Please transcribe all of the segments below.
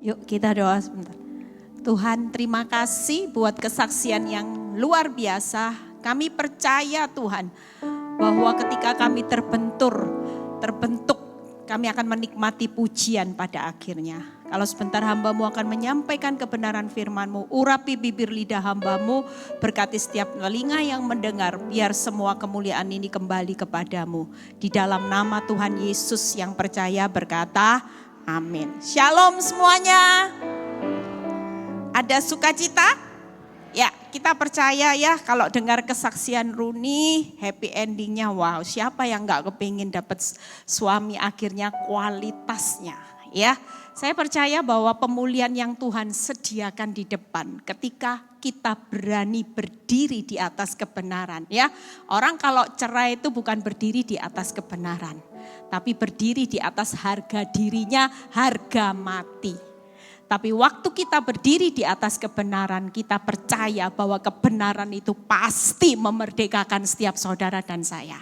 Yuk kita doa sebentar. Tuhan, terima kasih buat kesaksian yang luar biasa. Kami percaya Tuhan bahwa ketika kami terbentuk, kami akan menikmati pujian pada akhirnya. Kalau sebentar hamba-Mu akan menyampaikan kebenaran firman-Mu, urapi bibir lidah hamba-Mu, berkati setiap telinga yang mendengar, biar semua kemuliaan ini kembali kepadamu. Di dalam nama Tuhan Yesus yang percaya berkata, amin. Shalom semuanya. Ada sukacita? Ya, kita percaya ya kalau dengar kesaksian Runi, happy endingnya wow. Siapa yang gak kepingin dapat suami akhirnya kualitasnya ya. Saya percaya bahwa pemulihan yang Tuhan sediakan di depan ketika kita berani berdiri di atas kebenaran ya. Orang kalau cerai itu bukan berdiri di atas kebenaran, tapi berdiri di atas harga dirinya, harga mati. Tapi waktu kita berdiri di atas kebenaran, kita percaya bahwa kebenaran itu pasti memerdekakan setiap saudara dan saya.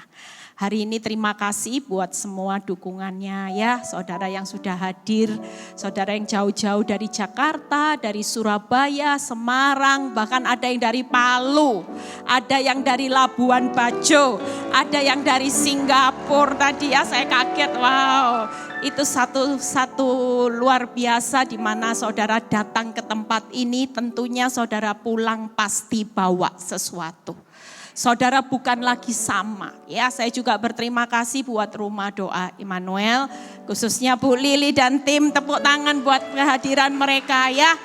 Hari ini terima kasih buat semua dukungannya ya, saudara yang sudah hadir, saudara yang jauh-jauh dari Jakarta, dari Surabaya, Semarang, bahkan ada yang dari Palu, ada yang dari Labuan Bajo, ada yang dari Singapura tadi ya, saya kaget, wow. Itu satu luar biasa di mana saudara datang ke tempat ini, tentunya saudara pulang pasti bawa sesuatu. Saudara bukan lagi sama. Ya, saya juga berterima kasih buat Rumah Doa Immanuel, khususnya Bu Lili dan tim, tepuk tangan buat kehadiran mereka ya.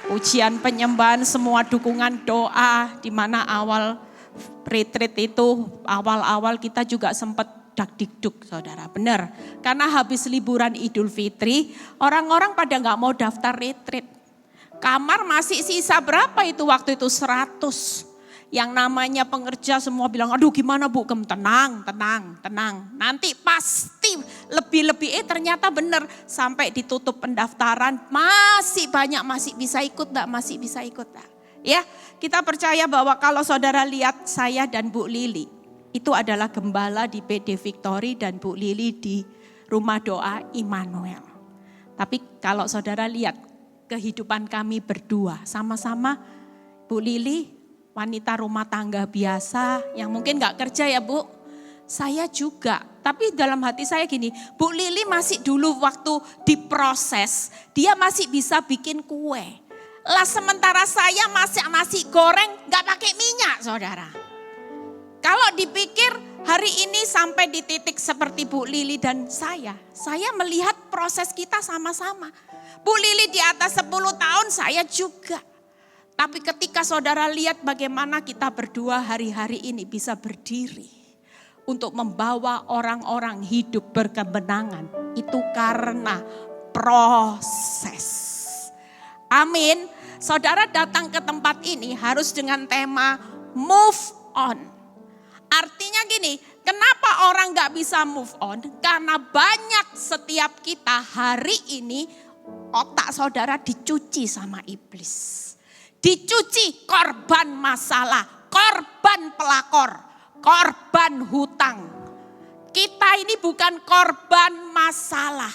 Pujian, penyembahan, semua dukungan doa di mana awal retreat itu, awal-awal kita juga sempat dak-dikduk saudara, benar. Karena habis liburan Idul Fitri, orang-orang pada gak mau daftar retreat. Kamar masih sisa berapa itu waktu itu? 100. Yang namanya pengerja semua bilang, aduh gimana Bu, tenang. Nanti pasti lebih-lebih, ternyata benar. Sampai ditutup pendaftaran, masih banyak, masih bisa ikut enggak? Ya, kita percaya bahwa kalau saudara lihat saya dan Bu Lili, itu adalah gembala di PD Victory dan Bu Lili di Rumah Doa Immanuel. Tapi kalau saudara lihat kehidupan kami berdua, sama-sama Bu Lili wanita rumah tangga biasa yang mungkin gak kerja ya Bu. Saya juga, tapi dalam hati saya gini, Bu Lili masih dulu waktu diproses, dia masih bisa bikin kue. Lah sementara saya masak nasi goreng gak pakai minyak saudara. Kalau dipikir hari ini sampai di titik seperti Bu Lili dan saya melihat proses kita sama-sama. Bu Lili di atas 10 tahun, saya juga. Tapi ketika saudara lihat bagaimana kita berdua hari-hari ini bisa berdiri untuk membawa orang-orang hidup berkemenangan, itu karena proses. Amin. Saudara datang ke tempat ini harus dengan tema move on. Artinya gini, kenapa orang gak bisa move on? Karena banyak setiap kita hari ini otak saudara dicuci sama iblis. Dicuci korban masalah, korban pelakor, korban hutang. Kita ini bukan korban masalah.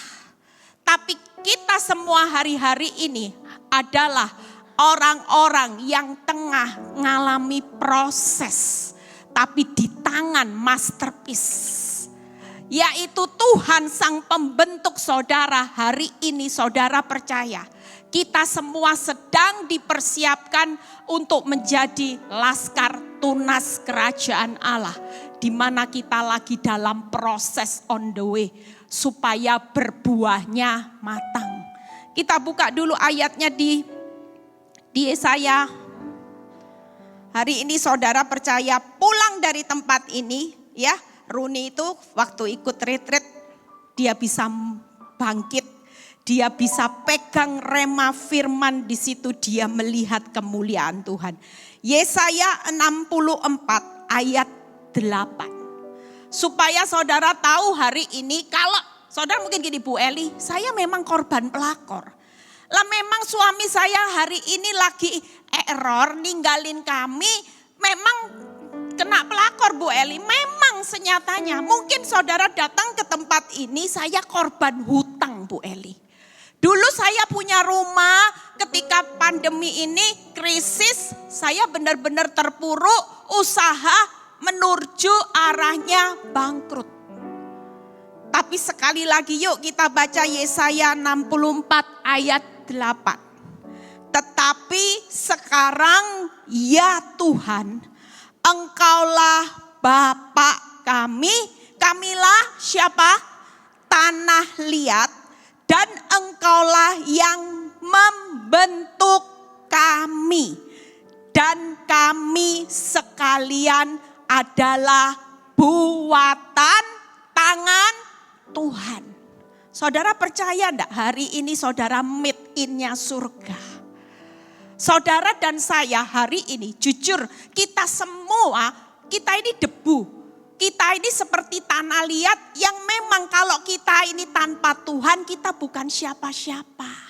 Tapi kita semua hari-hari ini adalah orang-orang yang tengah mengalami proses. Tapi di tangan masterpiece. Yaitu Tuhan sang pembentuk saudara. Hari ini saudara percaya. Kita semua sedang dipersiapkan untuk menjadi laskar tunas kerajaan Allah. Di mana kita lagi dalam proses on the way. Supaya berbuahnya matang. Kita buka dulu ayatnya di Yesaya. Hari ini saudara percaya pulang dari tempat ini ya. Runi itu waktu ikut retreat dia bisa bangkit. Dia bisa pegang rema firman, di situ dia melihat kemuliaan Tuhan. Yesaya 64 ayat 8. Supaya saudara tahu hari ini, kalau saudara mungkin gini Bu Eli, saya memang korban pelakor. Lah memang suami saya hari ini lagi error, ninggalin kami, memang kena pelakor Bu Eli. Memang senyatanya, mungkin saudara datang ke tempat ini, saya korban hutang Bu Eli. Dulu saya punya rumah, ketika pandemi ini krisis, saya benar-benar terpuruk, usaha menuju arahnya bangkrut. Tapi sekali lagi yuk kita baca Yesaya 64 ayat 8. Tetapi sekarang ya Tuhan, Engkaulah Bapa kami, kamilah siapa? Tanah liat, dan Engkaulah yang membentuk kami. Dan kami sekalian adalah buatan tangan Tuhan. Saudara percaya enggak hari ini saudara meet in-nya surga? Saudara dan saya hari ini jujur kita semua, kita ini debu. Kita ini seperti tanah liat yang memang kalau kita ini tanpa Tuhan kita bukan siapa-siapa.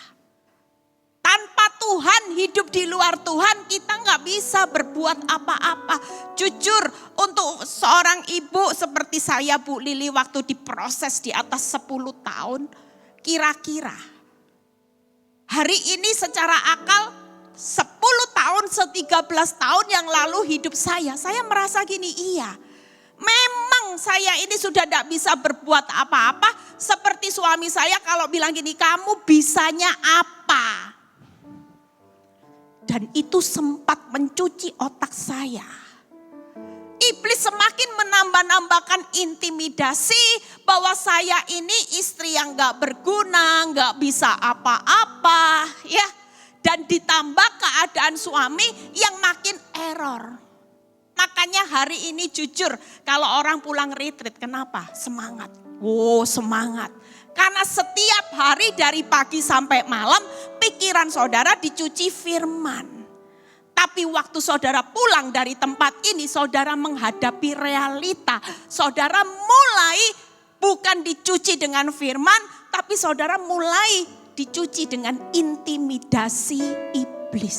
Tanpa Tuhan, hidup di luar Tuhan kita nggak bisa berbuat apa-apa. Jujur untuk seorang ibu seperti saya Bu Lili waktu diproses di atas 10 tahun. Kira-kira hari ini secara akal 10 tahun, 13 tahun yang lalu hidup saya merasa gini, iya. Memang saya ini sudah tidak bisa berbuat apa-apa. Seperti suami saya kalau bilang gini, kamu bisanya apa? Dan itu sempat mencuci otak saya. Iblis semakin menambah-nambahkan intimidasi bahwa saya ini istri yang gak berguna, gak bisa apa-apa. Ya. Dan ditambah keadaan suami yang makin error. Makanya hari ini jujur, kalau orang pulang retreat, kenapa? Semangat. Oh semangat. Karena setiap hari dari pagi sampai malam, pikiran saudara dicuci firman. Tapi waktu saudara pulang dari tempat ini, saudara menghadapi realita. Saudara mulai bukan dicuci dengan firman, tapi saudara mulai dicuci dengan intimidasi iblis.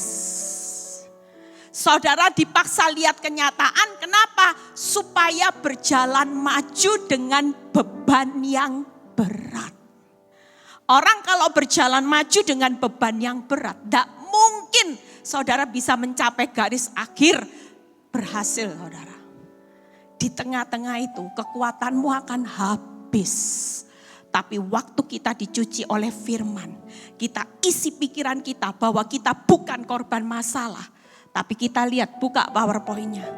Saudara dipaksa lihat kenyataan, kenapa? Supaya berjalan maju dengan beban yang berat. Orang kalau berjalan maju dengan beban yang berat, tidak mungkin saudara bisa mencapai garis akhir berhasil saudara. Di tengah-tengah itu kekuatanmu akan habis. Tapi waktu kita dicuci oleh firman, kita isi pikiran kita bahwa kita bukan korban masalah. Tapi kita lihat, buka PowerPoint-nya.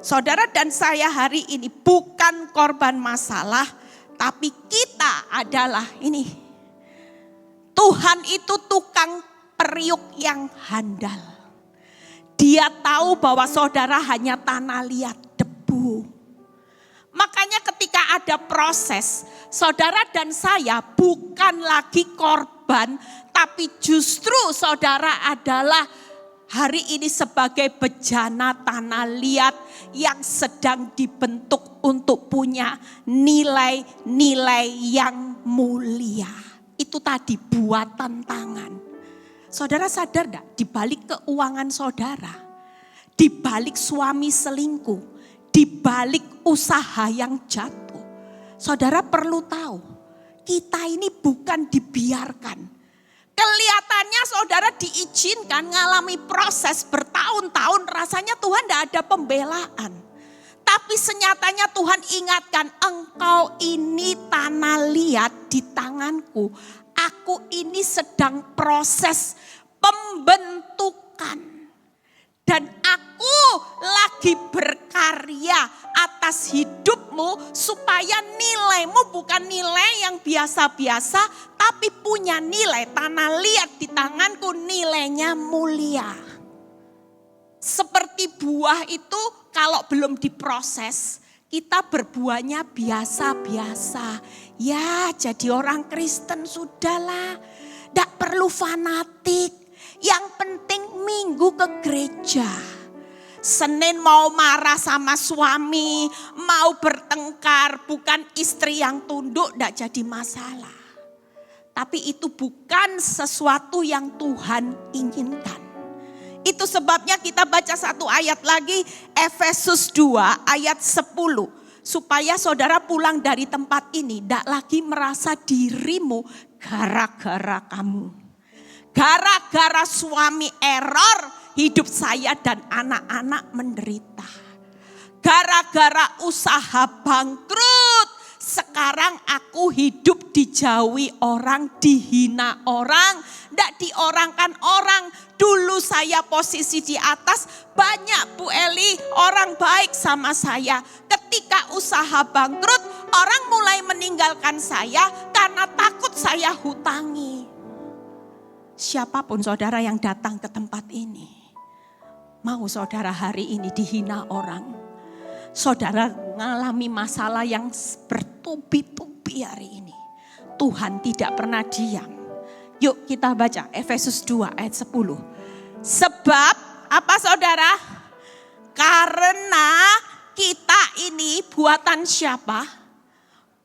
Saudara dan saya hari ini bukan korban masalah, tapi kita adalah ini. Tuhan itu tukang periuk yang handal. Dia tahu bahwa saudara hanya tanah liat, debu. Makanya ketika ada proses, saudara dan saya bukan lagi korban, tapi justru saudara adalah hari ini sebagai bejana tanah liat yang sedang dibentuk untuk punya nilai-nilai yang mulia. Itu tadi buatan tangan. Saudara sadar enggak? Di balik keuangan saudara, di balik suami selingkuh, di balik usaha yang jatuh. Saudara perlu tahu, kita ini bukan dibiarkan. Kelihatannya saudara diizinkan ngalami proses bertahun-tahun, rasanya Tuhan tidak ada pembelaan. Tapi senyatanya Tuhan ingatkan, engkau ini tanah liat di tanganku. Aku ini sedang proses pembentukan. Dan aku lagi berkarya atas hidupmu supaya nilaimu bukan nilai yang biasa-biasa, tapi punya nilai. Tanah liat di tanganku nilainya mulia. Seperti buah itu kalau belum diproses, kita berbuahnya biasa-biasa. Ya jadi orang Kristen sudahlah, tidak perlu fanatik. Yang penting minggu ke gereja. Senin mau marah sama suami, mau bertengkar, bukan istri yang tunduk, tidak jadi masalah. tapi itu bukan sesuatu yang Tuhan inginkan. Itu sebabnya kita baca satu ayat lagi, Efesus 2 ayat 10. Supaya saudara pulang dari tempat ini tidak lagi merasa dirimu gara-gara kamu. Gara-gara suami error, hidup saya dan anak-anak menderita. Gara-gara usaha bangkrut, sekarang aku hidup dijauhi orang, dihina orang, tidak diorangkan orang. Dulu saya posisi di atas, banyak Bu Eli orang baik sama saya. Ketika usaha bangkrut, orang mulai meninggalkan saya karena takut saya hutangi. Siapapun saudara yang datang ke tempat ini, mau saudara hari ini dihina orang, saudara mengalami masalah yang bertubi-tubi hari ini, Tuhan tidak pernah diam. Yuk kita baca Efesus 2 ayat 10. Sebab apa saudara? Karena kita ini buatan siapa?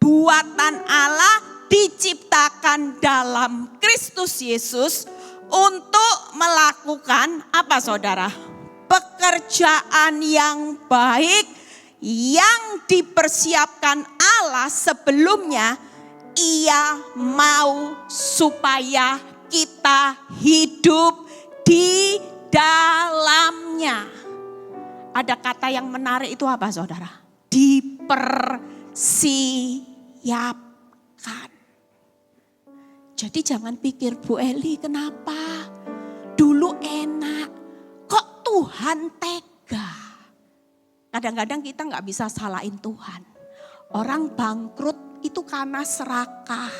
Buatan Allah, diciptakan dalam Kristus Yesus untuk melakukan apa saudara? Pekerjaan yang baik yang dipersiapkan Allah sebelumnya, Ia mau supaya kita hidup di dalamnya. Ada kata yang menarik itu apa saudara? Dipersiapkan. Jadi jangan pikir Bu Eli kenapa? Dulu enak, kok Tuhan tega? Kadang-kadang kita gak bisa salahin Tuhan. Orang bangkrut itu karena serakah.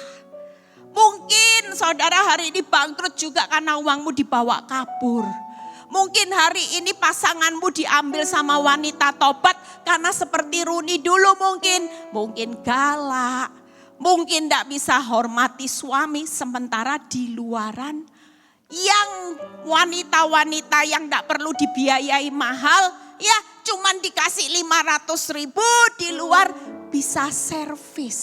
Mungkin saudara hari ini bangkrut juga karena uangmu dibawa kabur. Mungkin hari ini pasanganmu diambil sama wanita tobat karena seperti Runi dulu mungkin galak. Mungkin tidak bisa hormati suami, sementara di luaran yang wanita-wanita yang tidak perlu dibiayai mahal, ya cuman dikasih 500.000 di luar bisa servis.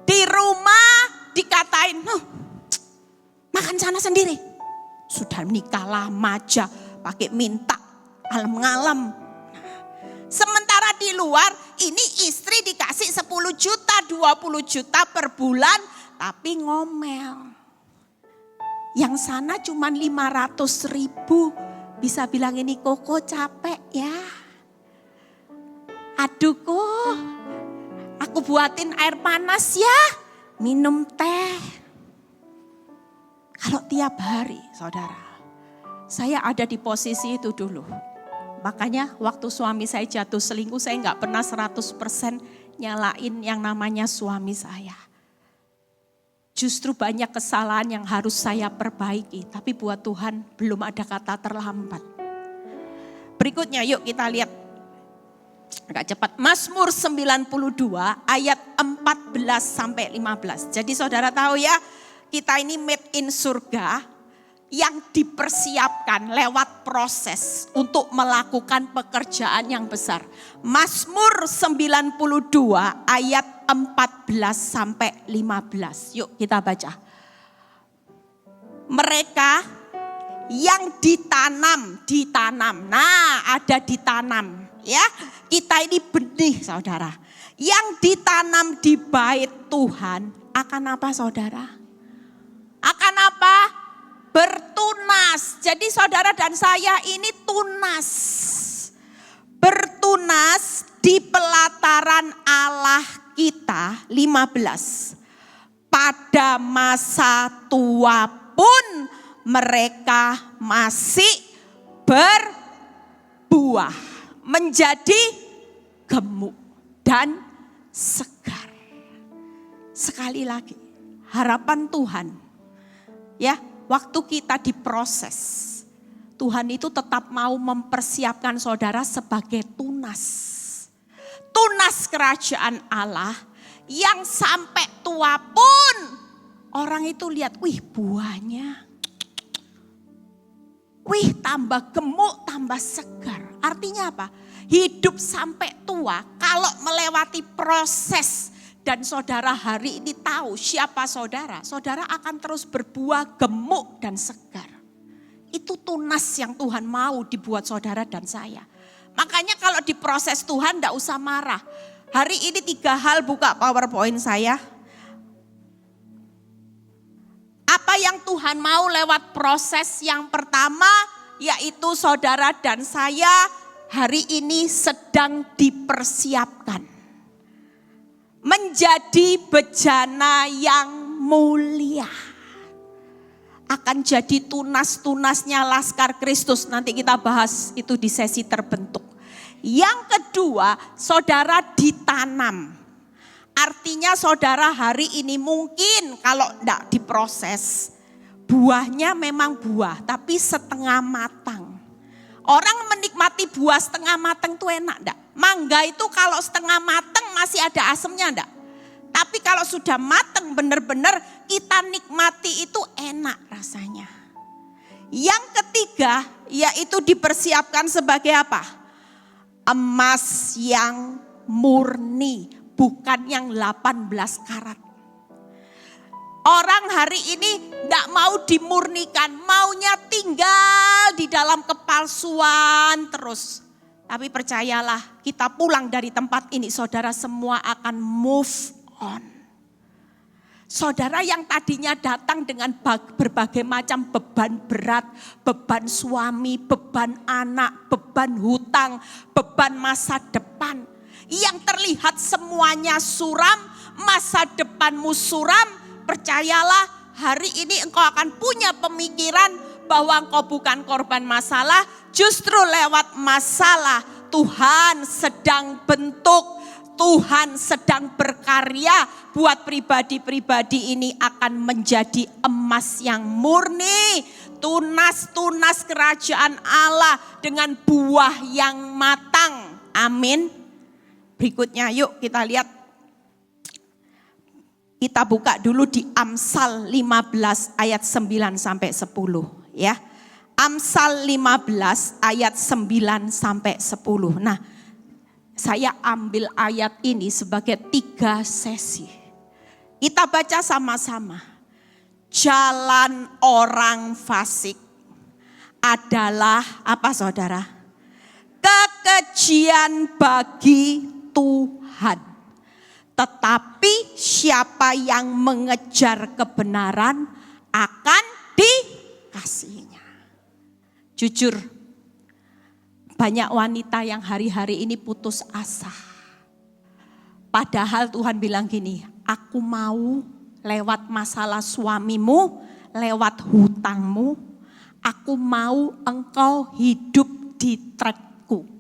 Di rumah dikatain, makan sana sendiri. Sudah nikah lama aja pakai minta alam-alam. Sementara di luar ini istri dikasih 10 juta, 20 juta per bulan tapi ngomel. Yang sana cuma 500.000 bisa bilang ini Koko capek ya. Aduh kok aku buatin air panas ya, minum teh. Kalau tiap hari saudara, saya ada di posisi itu dulu. Makanya waktu suami saya jatuh selingkuh, saya gak pernah 100% nyalain yang namanya suami saya. Justru banyak kesalahan yang harus saya perbaiki. Tapi buat Tuhan belum ada kata terlambat. Berikutnya yuk kita lihat. Agak cepat. Mazmur 92 ayat 14-15. Jadi saudara tahu ya, kita ini made in surga yang dipersiapkan lewat proses untuk melakukan pekerjaan yang besar. Mazmur 92 ayat 14-15. Yuk kita baca. Mereka yang ditanam. Nah, ada ditanam, ya. Kita ini benih, saudara. Yang ditanam di bait Tuhan akan apa, saudara? Akan apa? Bertunas. Jadi saudara dan saya ini tunas. Bertunas di pelataran Allah kita. 15. Pada masa tua pun mereka masih berbuah. Menjadi gemuk dan segar. Sekali lagi, harapan Tuhan. Ya, waktu kita diproses, Tuhan itu tetap mau mempersiapkan saudara sebagai tunas. Tunas kerajaan Allah yang sampai tua pun orang itu lihat, wih buahnya. Wih tambah gemuk, tambah segar. Artinya apa? Hidup sampai tua kalau melewati proses dan saudara hari ini tahu siapa saudara, saudara akan terus berbuah gemuk dan segar. Itu tunas yang Tuhan mau dibuat saudara dan saya. Makanya kalau diproses Tuhan enggak usah marah. Hari ini 3 hal, buka PowerPoint saya. Apa yang Tuhan mau lewat proses yang pertama, yaitu saudara dan saya hari ini sedang dipersiapkan menjadi bejana yang mulia. Akan jadi tunas-tunasnya Laskar Kristus. Nanti kita bahas itu di sesi terbentuk. Yang kedua, saudara ditanam. Artinya saudara hari ini mungkin kalau enggak diproses, buahnya memang buah tapi setengah matang. Orang menikmati buah setengah matang itu enak enggak? Mangga itu kalau setengah matang masih ada asemnya enggak? Tapi kalau sudah matang benar-benar kita nikmati itu enak rasanya. Yang ketiga yaitu dipersiapkan sebagai apa? Emas yang murni, bukan yang 18 karat. Orang hari ini tidak mau dimurnikan, maunya tinggal di dalam kepalsuan terus. Tapi percayalah, kita pulang dari tempat ini, saudara semua akan move on. Saudara yang tadinya datang dengan berbagai macam beban berat, beban suami, beban anak, beban hutang, beban masa depan. Yang terlihat semuanya suram, masa depanmu suram, percayalah hari ini engkau akan punya pemikiran bahwa engkau bukan korban masalah, justru lewat masalah Tuhan sedang bentuk, Tuhan sedang berkarya buat pribadi-pribadi ini akan menjadi emas yang murni, tunas-tunas kerajaan Allah dengan buah yang matang. Amin. Berikutnya yuk kita lihat. Kita buka dulu di Amsal 15 ayat 9 sampai 10 ya. Amsal 15 ayat 9 sampai 10. Nah, saya ambil ayat ini sebagai 3 sesi. Kita baca sama-sama. Jalan orang fasik adalah apa saudara? Kekejian bagi Tuhan. Tetapi siapa yang mengejar kebenaran akan dikasihinya. Jujur, banyak wanita yang hari-hari ini putus asa. Padahal Tuhan bilang gini, aku mau lewat masalah suamimu, lewat hutangmu, aku mau engkau hidup di trackku.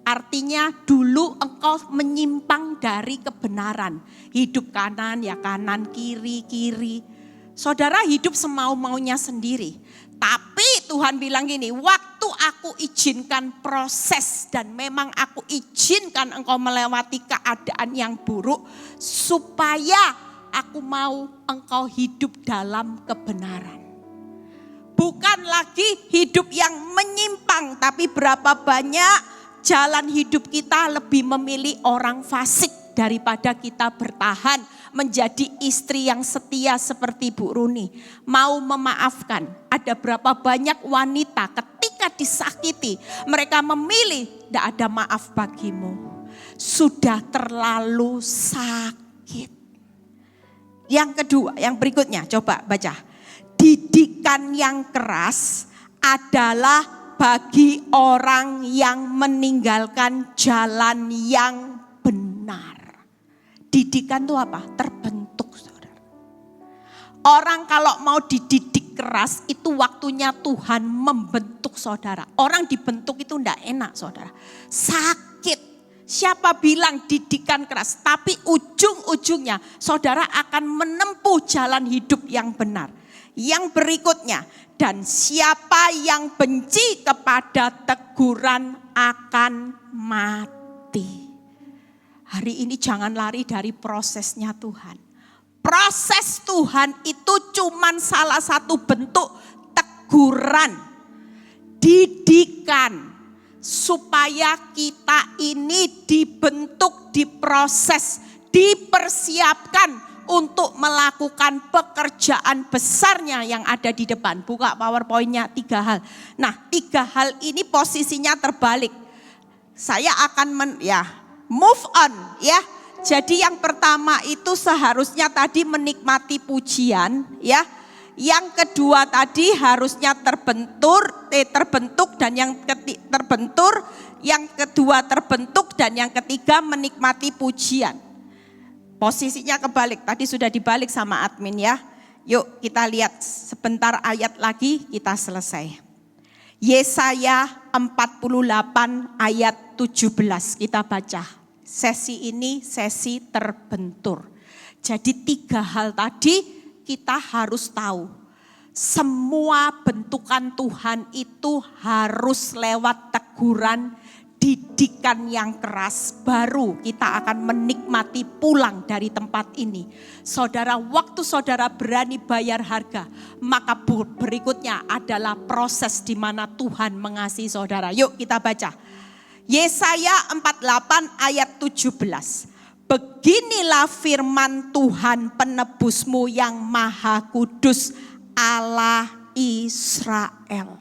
Artinya dulu engkau menyimpang dari kebenaran. Hidup kanan ya kanan, kiri, kiri. Saudara hidup semau-maunya sendiri. Tapi Tuhan bilang gini, waktu aku izinkan proses dan memang aku izinkan engkau melewati keadaan yang buruk. Supaya aku mau engkau hidup dalam kebenaran. Bukan lagi hidup yang menyimpang, tapi berapa banyak jalan hidup kita lebih memilih orang fasik daripada kita bertahan menjadi istri yang setia seperti Bu Runi. Mau memaafkan. Ada berapa banyak wanita ketika disakiti mereka memilih tidak ada maaf bagimu. Sudah terlalu sakit. Yang kedua, yang berikutnya coba baca. Didikan yang keras adalah bagi orang yang meninggalkan jalan yang benar. Didikan itu apa? Terbentuk, saudara. Orang kalau mau dididik keras itu waktunya Tuhan membentuk saudara. Orang dibentuk itu enggak enak, saudara. Sakit. Siapa bilang didikan keras? Tapi ujung-ujungnya saudara akan menempuh jalan hidup yang benar. Yang berikutnya, dan siapa yang benci kepada teguran akan mati. Hari ini jangan lari dari prosesnya Tuhan. Proses Tuhan itu cuma salah satu bentuk teguran, didikan. Supaya kita ini dibentuk, diproses, dipersiapkan untuk melakukan pekerjaan besarnya yang ada di depan. Buka PowerPoint-nya, 3 hal. Nah, 3 hal ini posisinya terbalik. Saya akan move on ya. Jadi yang pertama itu seharusnya tadi menikmati pujian ya. Yang kedua tadi harusnya terbentuk dan yang kedua terbentuk dan yang ketiga menikmati pujian. Posisinya kebalik, tadi sudah dibalik sama admin ya. Yuk kita lihat sebentar ayat lagi kita selesai. Yesaya 48 ayat 17 kita baca. Sesi ini sesi terbentur. Jadi 3 hal tadi kita harus tahu. Semua bentukan Tuhan itu harus lewat teguran, didikan yang keras, baru kita akan menikmati pulang dari tempat ini. Saudara, waktu saudara berani bayar harga, maka berikutnya adalah proses di mana Tuhan mengasihi saudara. Yuk kita baca. Yesaya 48 ayat 17. Beginilah firman Tuhan penebusmu yang maha kudus, Allah Israel.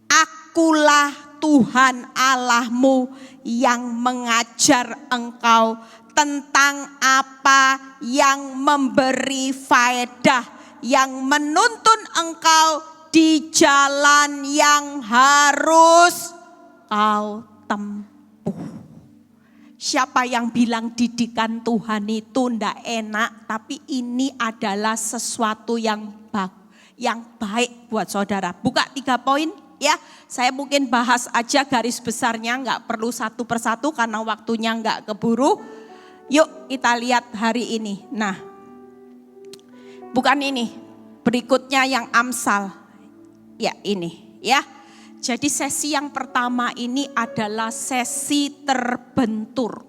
Akulah Tuhan Allahmu yang mengajar engkau tentang apa yang memberi faedah, yang menuntun engkau di jalan yang harus kau tempuh. Siapa yang bilang didikan Tuhan itu ndak enak, tapi ini adalah sesuatu yang baik buat saudara. Buka 3 poin. Ya, saya mungkin bahas aja garis besarnya, nggak perlu satu persatu karena waktunya nggak keburu. Yuk kita lihat hari ini. Nah, bukan ini, berikutnya yang Amsal. Ya ini, ya. Jadi sesi yang pertama ini adalah sesi terbentur.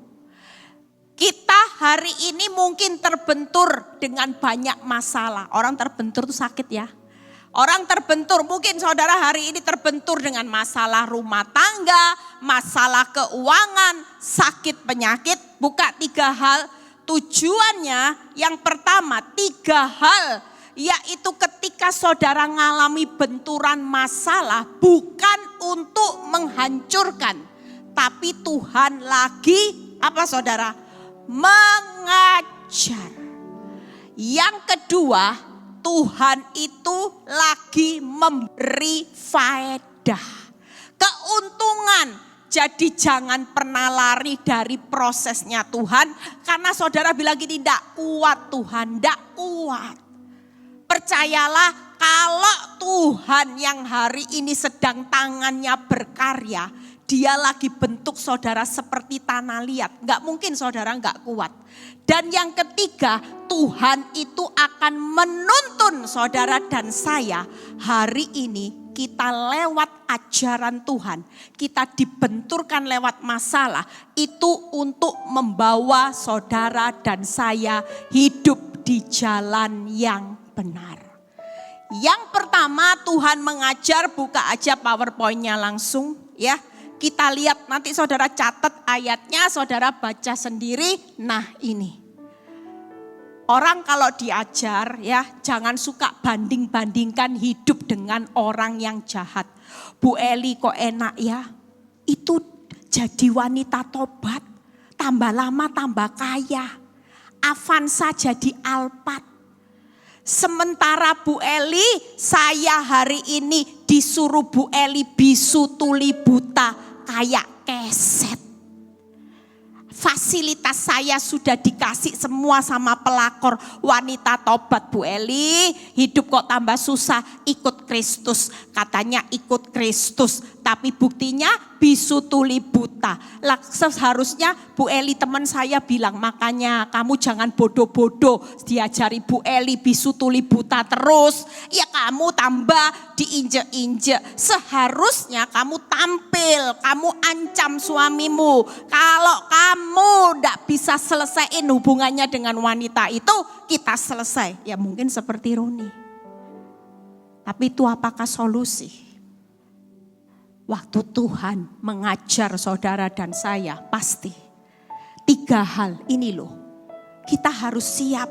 Kita hari ini mungkin terbentur dengan banyak masalah. Orang terbentur itu sakit ya. Orang terbentur, mungkin saudara hari ini terbentur dengan masalah rumah tangga, masalah keuangan, sakit penyakit. Buka 3 hal, tujuannya yang pertama 3 hal. Yaitu ketika saudara mengalami benturan masalah bukan untuk menghancurkan. Tapi Tuhan lagi, apa saudara? Mengajar. Yang kedua, Tuhan itu lagi memberi faedah, keuntungan. Jadi jangan pernah lari dari prosesnya Tuhan. Karena saudara bilang gini, tidak kuat Tuhan, tidak kuat. Percayalah kalau Tuhan yang hari ini sedang tangannya berkarya, dia lagi bentuk saudara seperti tanah liat. Gak mungkin saudara gak kuat. Dan yang ketiga, Tuhan itu akan menuntun saudara dan saya hari ini. Kita lewat ajaran Tuhan, kita dibenturkan lewat masalah, itu untuk membawa saudara dan saya hidup di jalan yang benar. Yang pertama Tuhan mengajar, buka aja PowerPoint-nya langsung ya. Kita lihat nanti saudara catat ayatnya, saudara baca sendiri. Nah ini. Orang kalau diajar ya jangan suka banding-bandingkan hidup dengan orang yang jahat. Bu Eli kok enak ya, itu jadi wanita tobat, tambah lama tambah kaya. Avanza jadi Alphard. Sementara Bu Eli, saya hari ini disuruh Bu Eli bisu tuli buta kayak keset. Fasilitas saya sudah dikasih semua sama pelakor. Wanita tobat Bu Eli, hidup kok tambah susah, ikut Kristus. Katanya ikut Kristus, tapi buktinya bisu tuli buta. Seharusnya Bu Eli teman saya bilang, makanya kamu jangan bodoh-bodoh diajari Bu Eli bisu tuli buta terus. Ya kamu tambah diinjek-injek. Seharusnya kamu tampil, kamu ancam suamimu. Kalau kamu tidak bisa selesaiin hubungannya dengan wanita itu, kita selesai. Ya mungkin seperti Roni. Tapi itu apakah solusi? Waktu Tuhan mengajar saudara dan saya, pasti 3 hal ini loh. kita harus siap.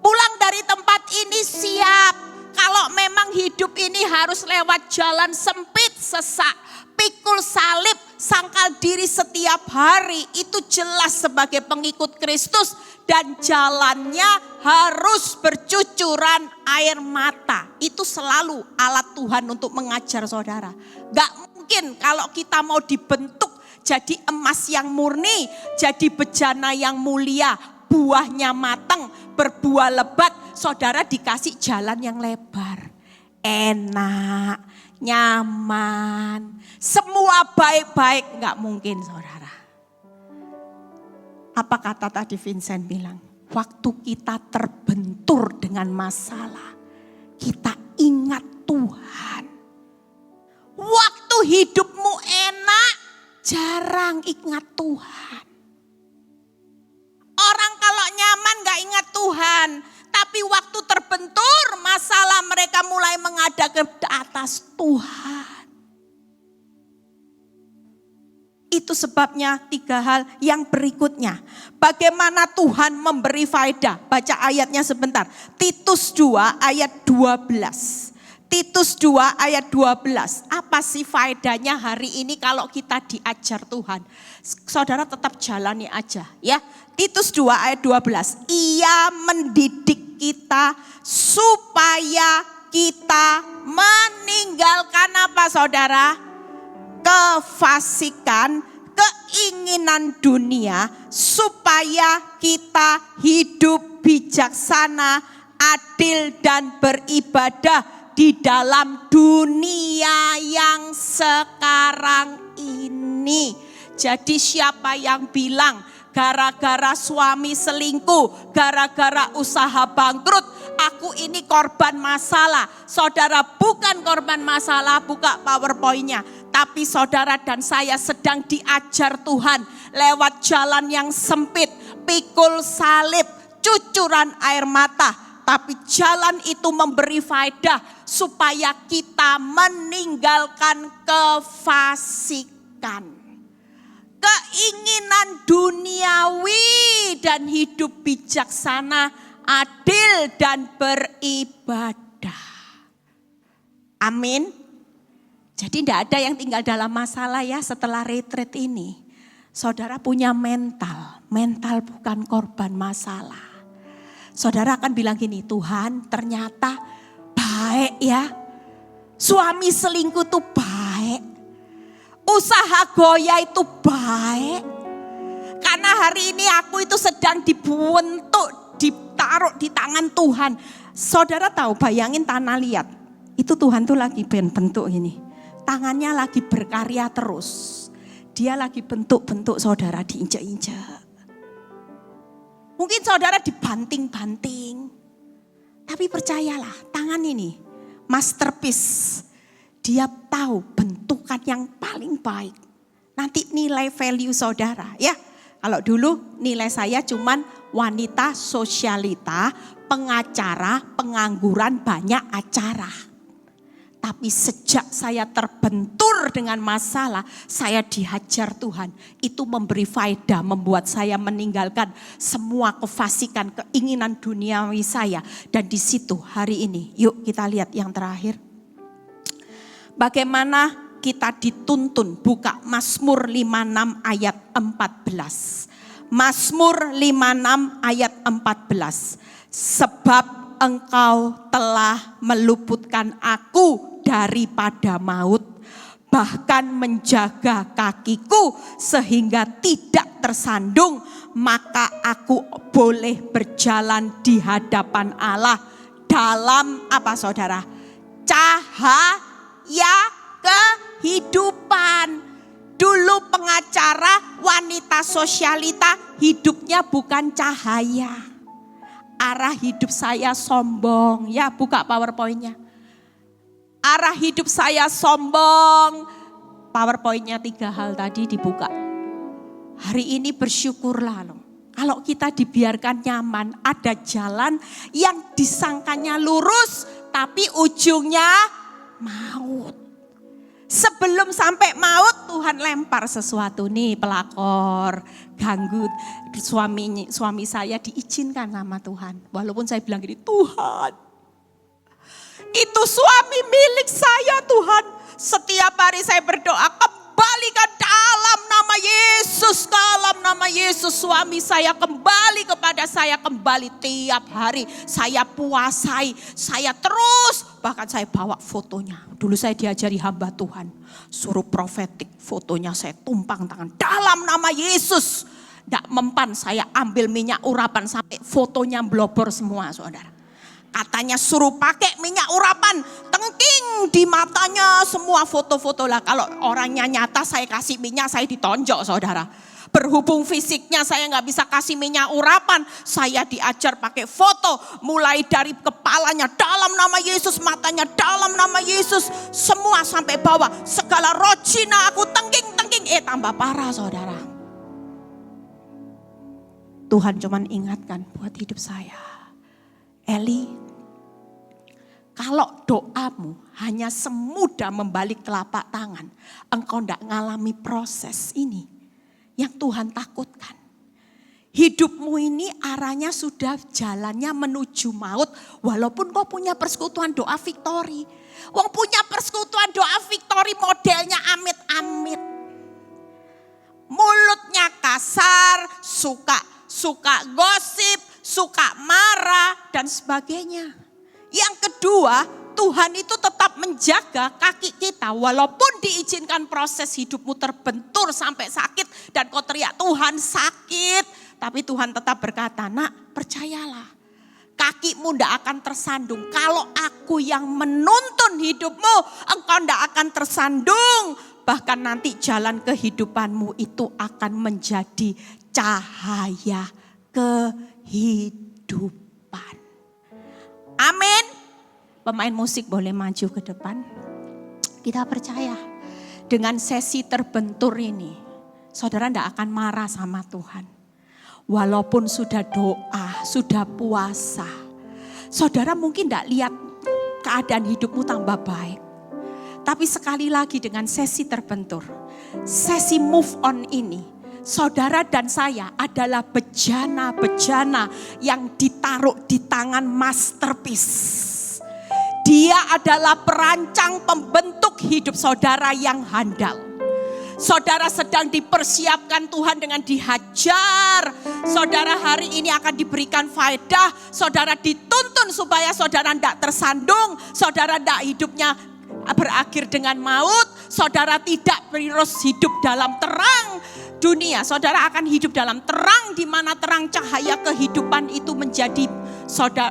Pulang dari tempat ini siap. Kalau memang hidup ini harus lewat jalan sempit, sesak, pikul salib, sangkal diri setiap hari, itu jelas sebagai pengikut Kristus dan jalannya harus bercucuran air mata. Itu selalu alat Tuhan untuk mengajar saudara. Gak mungkin kalau kita mau dibentuk jadi emas yang murni, jadi bejana yang mulia, buahnya matang, berbuah lebat, saudara dikasih jalan yang lebar. Enak, nyaman, semua baik-baik, gak mungkin saudara. Apa kata tadi Vincent bilang? Waktu kita terbentur dengan masalah, kita ingat Tuhan. Waktu hidupmu enak, jarang ingat Tuhan. Orang kalau nyaman gak ingat Tuhan. Tapi waktu terbentur masalah mereka mulai menghadap ke atas Tuhan. Itu sebabnya 3 hal yang berikutnya. Bagaimana Tuhan memberi faedah. Baca ayatnya sebentar. Titus 2 ayat 12. Titus 2 ayat 12. Apa sih faedahnya hari ini kalau kita diajar Tuhan? Saudara tetap jalani aja ya. Titus 2 ayat 12. Ia mendidik kita supaya kita meninggalkan apa saudara? Kefasikan, keinginan dunia, supaya kita hidup bijaksana, adil dan beribadah di dalam dunia yang sekarang ini. Jadi siapa yang bilang gara-gara suami selingkuh, gara-gara usaha bangkrut, aku ini korban masalah. Saudara bukan korban masalah, buka PowerPoint-nya. Tapi saudara dan saya sedang diajar Tuhan lewat jalan yang sempit, pikul salib, cucuran air mata. Tapi jalan itu memberi faedah supaya kita meninggalkan kefasikan, keinginan duniawi dan hidup bijaksana, adil dan beribadah. Amin. Jadi tidak ada yang tinggal dalam masalah ya setelah retreat ini. Saudara punya mental. Mental bukan korban masalah. Saudara akan bilang gini, Tuhan ternyata baik ya. Suami selingkuh itu baik. Usaha goya itu baik. Karena hari ini aku itu sedang dibentuk, ditaruh di tangan Tuhan. Saudara tahu, bayangin tanah liat. Itu Tuhan tuh lagi bentuk ini. Tangannya lagi berkarya terus. Dia lagi bentuk-bentuk saudara, diinjak-injak. Mungkin saudara dibanting-banting. Tapi percayalah, tangan ini masterpiece. Dia tahu bentukan yang paling baik. Nanti nilai value saudara ya. Kalau dulu nilai saya cuman wanita sosialita, pengacara, pengangguran, banyak acara. Tapi sejak saya terbentur dengan masalah, saya dihajar Tuhan. Itu memberi faedah, membuat saya meninggalkan semua kefasikan, keinginan duniawi saya. Dan di situ hari ini, yuk kita lihat yang terakhir. Bagaimana kita dituntun, buka Mazmur 56 ayat 14. Mazmur 56 ayat 14. Sebab Engkau telah meluputkan aku daripada maut, bahkan menjaga kakiku sehingga tidak tersandung, maka aku boleh berjalan di hadapan Allah dalam apa saudara? Cahaya kehidupan. Dulu pengacara, wanita sosialita, hidupnya bukan cahaya. Arah hidup saya sombong. Ya, buka PowerPoint-nya. Arah hidup saya sombong. PowerPoint-nya 3 hal tadi dibuka. Hari ini bersyukurlah loh. Kalau kita dibiarkan nyaman, ada jalan yang disangkanya lurus, tapi ujungnya maut. Sebelum sampai maut Tuhan lempar sesuatu nih, pelakor, ganggu suami saya diizinkan sama Tuhan. Walaupun saya bilang gini, Tuhan itu suami milik saya Tuhan. Setiap hari saya berdoa, kembalikan dalam nama Yesus, dalam nama Yesus suami saya kembali kepada saya kembali. Tiap hari saya puasai, saya terus, bahkan saya bawa fotonya. Dulu saya diajari hamba Tuhan, suruh profetik, fotonya saya tumpang tangan dalam nama Yesus. Tidak mempan, saya ambil minyak urapan sampai fotonya blobor semua saudara. Katanya suruh pakai minyak urapan, tengking di matanya semua foto-foto lah. Kalau orangnya nyata saya kasih minyak, saya ditonjok saudara. Berhubung fisiknya saya nggak bisa kasih minyak urapan, saya diajar pakai foto. Mulai dari kepalanya dalam nama Yesus, matanya dalam nama Yesus, semua sampai bawah. Segala rojina aku tengking-tengking, tambah parah saudara. Tuhan cuman ingatkan buat hidup saya. Eli, kalau doamu hanya semudah membalik telapak tangan, engkau tidak ngalami proses ini yang Tuhan takutkan. Hidupmu ini arahnya sudah jalannya menuju maut, walaupun kau punya persekutuan doa victory. Wong punya persekutuan doa victory modelnya amit-amit. Mulutnya kasar, suka gosip, suka marah dan sebagainya. Yang kedua, Tuhan itu tetap menjaga kaki kita walaupun diizinkan proses hidupmu terbentur sampai sakit dan kau teriak Tuhan sakit. Tapi Tuhan tetap berkata, nak percayalah kakimu tidak akan tersandung. Kalau aku yang menuntun hidupmu, engkau tidak akan tersandung. Bahkan nanti jalan kehidupanmu itu akan menjadi cahaya kehidupan. Amin. Pemain musik boleh maju ke depan. Kita percaya dengan sesi terbentur ini, saudara tidak akan marah sama Tuhan. Walaupun sudah doa, sudah puasa, saudara mungkin tidak lihat keadaan hidupmu tambah baik. Tapi sekali lagi dengan sesi terbentur, sesi move on ini, saudara dan saya adalah bejana-bejana yang ditaruh di tangan masterpiece. Dia adalah perancang pembentuk hidup saudara yang handal. Saudara sedang dipersiapkan Tuhan dengan dihajar. Saudara hari ini akan diberikan faedah. Saudara dituntun supaya saudara tidak tersandung. Saudara tidak hidupnya berakhir dengan maut. Saudara tidak terus hidup dalam terang dunia. Saudara akan hidup dalam terang, di mana terang cahaya kehidupan itu menjadi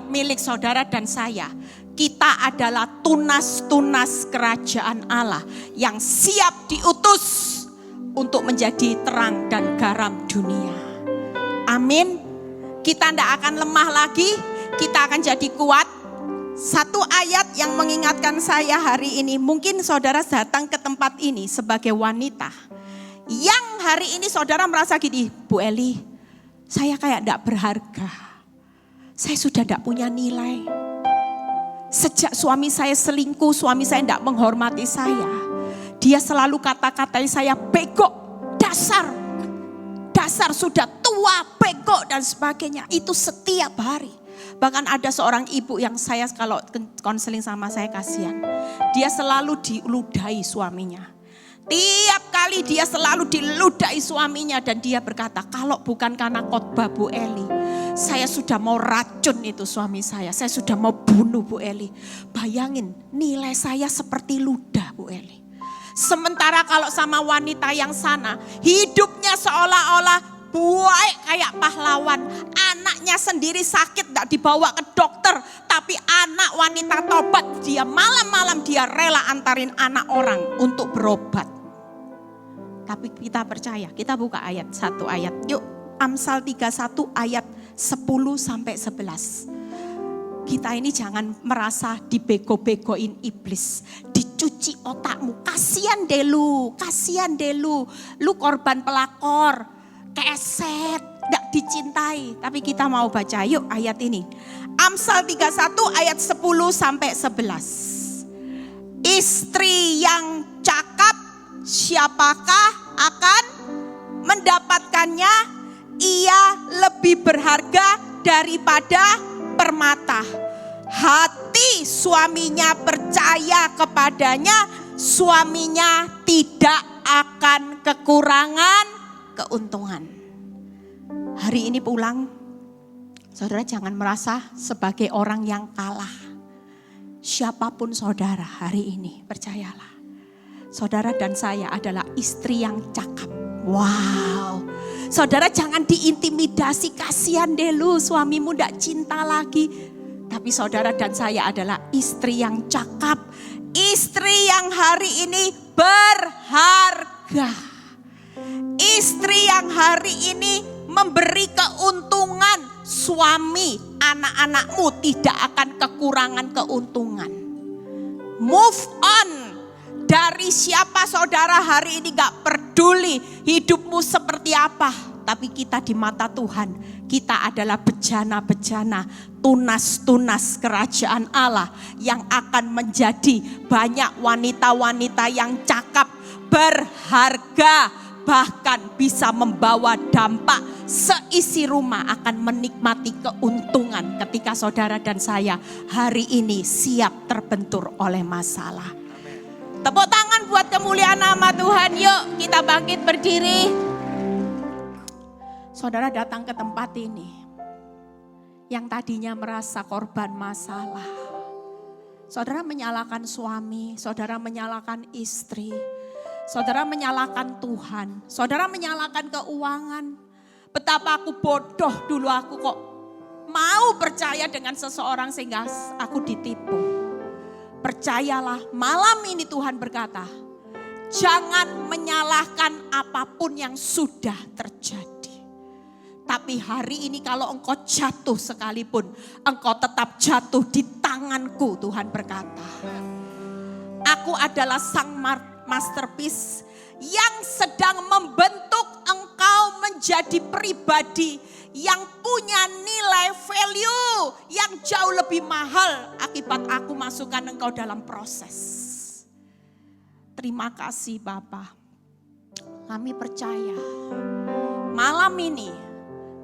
milik saudara dan saya. Kita adalah tunas-tunas kerajaan Allah yang siap diutus untuk menjadi terang dan garam dunia. Amin. Kita tidak akan lemah lagi, kita akan jadi kuat. Satu ayat yang mengingatkan saya hari ini, mungkin saudara datang ke tempat ini sebagai wanita yang hari ini saudara merasa gini, Bu Eli, saya kayak tidak berharga. Saya sudah tidak punya nilai. Sejak suami saya selingkuh, suami saya tidak menghormati saya. Dia selalu kata-katain saya bego, dasar sudah tua, bego dan sebagainya. Itu setiap hari. Bahkan ada seorang ibu yang saya kalau konseling sama saya kasihan. Dia selalu diludahi suaminya. Tiap kali dia selalu diludahi suaminya dan dia berkata, kalau bukan karena khotbah Bu Eli, saya sudah mau racun itu suami saya sudah mau bunuh Bu Eli. Bayangin nilai saya seperti ludah Bu Eli. Sementara kalau sama wanita yang sana, hidupnya seolah-olah baik kayak pahlawan. Anaknya sendiri sakit tidak dibawa ke dokter, tapi anak wanita tobat, dia malam-malam dia rela antarin anak orang untuk berobat. Tapi kita percaya, kita buka satu ayat. Yuk, Amsal 31 ayat 10 sampai 11. Kita ini jangan merasa dibego-begoin iblis. Dicuci otakmu, kasihan deh lu. Lu korban pelakor, keset, gak dicintai. Tapi kita mau baca, yuk ayat ini. Amsal 31 ayat 10 sampai 11. Istri yang cakap siapakah akan mendapatkannya? Ia lebih berharga daripada permata. Hati suaminya percaya kepadanya, suaminya tidak akan kekurangan keuntungan. Hari ini pulang, saudara jangan merasa sebagai orang yang kalah. Siapapun saudara hari ini, percayalah. Saudara dan saya adalah istri yang cakap. Wow. Saudara jangan diintimidasi, kasihan deh lu suamimu gak cinta lagi. Tapi saudara dan saya adalah istri yang cakap. Istri yang hari ini berharga. Istri yang hari ini memberi keuntungan. Suami, anak-anakmu tidak akan kekurangan keuntungan. Move on. Dari siapa saudara hari ini gak peduli hidupmu seperti apa. Tapi kita di mata Tuhan, kita adalah bejana-bejana, tunas-tunas kerajaan Allah yang akan menjadi banyak wanita-wanita yang cakap, berharga, bahkan bisa membawa dampak. Seisi rumah akan menikmati keuntungan ketika saudara dan saya hari ini siap terbentur oleh masalah. Tepuk tangan buat kemuliaan nama Tuhan. Yuk kita bangkit berdiri. Saudara datang ke tempat ini. Yang tadinya merasa korban masalah. Saudara menyalahkan suami. Saudara menyalahkan istri. Saudara menyalahkan Tuhan. Saudara menyalahkan keuangan. Betapa aku bodoh dulu, aku kok mau percaya dengan seseorang sehingga aku ditipu. Percayalah, malam ini Tuhan berkata, jangan menyalahkan apapun yang sudah terjadi. Tapi hari ini kalau engkau jatuh sekalipun, engkau tetap jatuh di tanganku, Tuhan berkata. Aku adalah sang masterpiece yang sedang membentuk engkau menjadi pribadi yang punya nilai value yang jauh lebih mahal akibat aku masukkan engkau dalam proses. Terima kasih Bapa. Kami percaya malam ini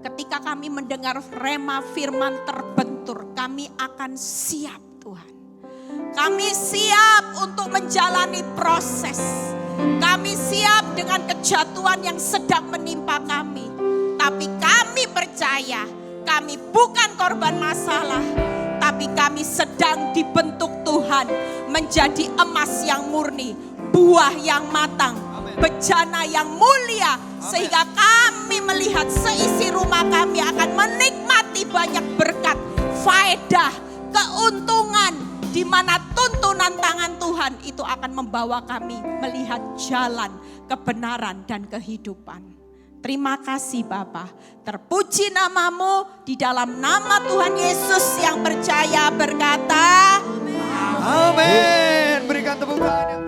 ketika kami mendengar rema firman terbentur, kami akan siap Tuhan. Kami siap untuk menjalani proses. Kami siap dengan kejatuhan yang sedang menimpa kami. Tapi kami percaya kami bukan korban masalah. Tapi kami sedang dibentuk Tuhan menjadi emas yang murni, buah yang matang, bejana yang mulia. Sehingga kami melihat seisi rumah kami akan menikmati banyak berkat, faedah, keuntungan. Di mana tuntunan tangan Tuhan itu akan membawa kami melihat jalan kebenaran dan kehidupan. Terima kasih Bapa. Terpuji namamu, di dalam nama Tuhan Yesus yang percaya berkata. Amin. Berikan tepuk tangan.